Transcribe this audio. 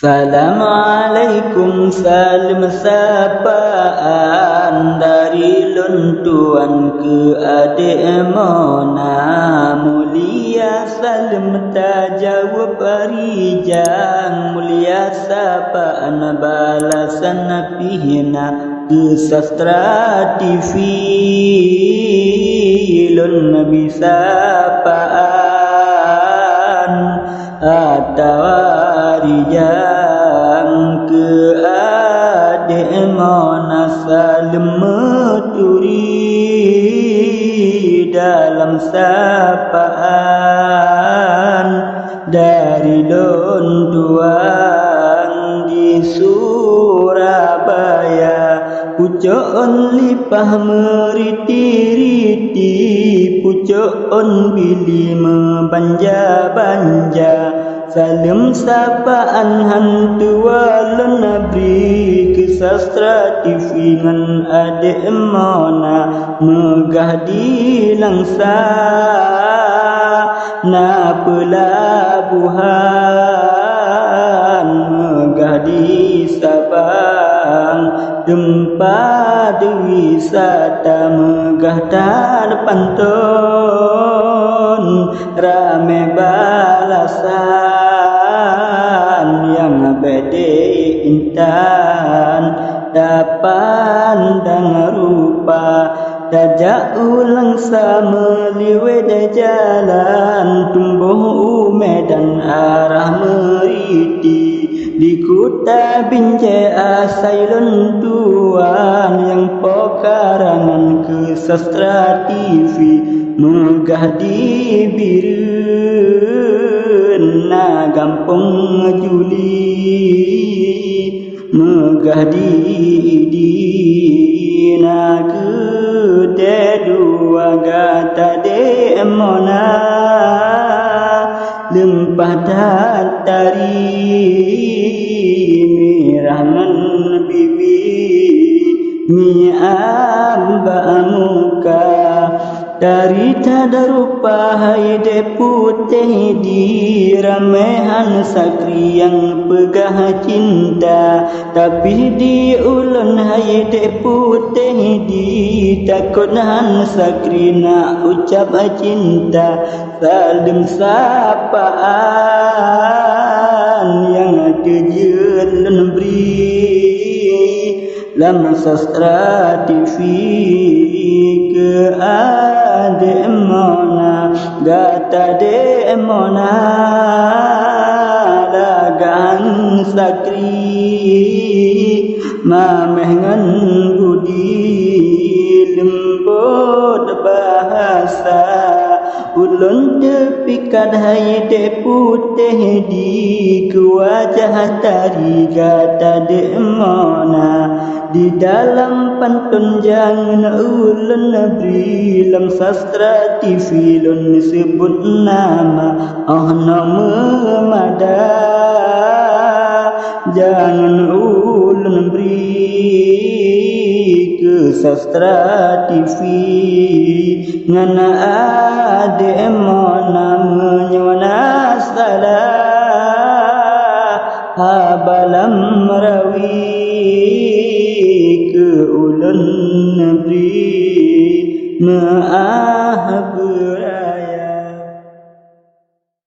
Assalamualaikum, salam sapaan dari luntuan ke adik Mona. Mulia salam tajawab rijang, mulia sapaan balasan pihna ke Sastra TV. Lun nabi sapaan atau rijang ke adik Mona. Salam meturi dalam sapaan dari lontuan di Surabaya. Pucuk lipah meriti-riti, pucuk bili membanja-banja. Salam sapaan hantu walun nabri ke Sastra TV ngan adik Mona. Megah di langsa na pelabuhan, megah di Sabang tempat wisata, megah dan pantun rame balasan yang bede intan dapan dan rupa. Dajak ulang sama liwet jalan tumbuh medan arah meriti. Di kota Binjai asai lentuan yang pokarangan ke Sastra TV. Megah di Biren na Gampung Juli, megah di na Gede dua gata de Mona. Lempah datari mirangan bibi mi amba muka. Dari tada rupa haide putih di ramehan sakri yang pegah cinta. Tapi di ulun haide putih di takut han sakri nak ucap cinta. Salam sapaan yang kejelan beri dalam Sastra TV ke adik Mona. Gata de Mona dagang sakri mameh ngan budi lembut bahasa. Ulun tepikan haide putih di wajah tari gata de Mona. Di dalam pantun jangan ulun beri dalam Sastra TV lun sebut nama nama mada. Jangan ulun beri ke Sastra TV ngana adik Mona menyona salah abalam merawi ke ulun beri maaf berat.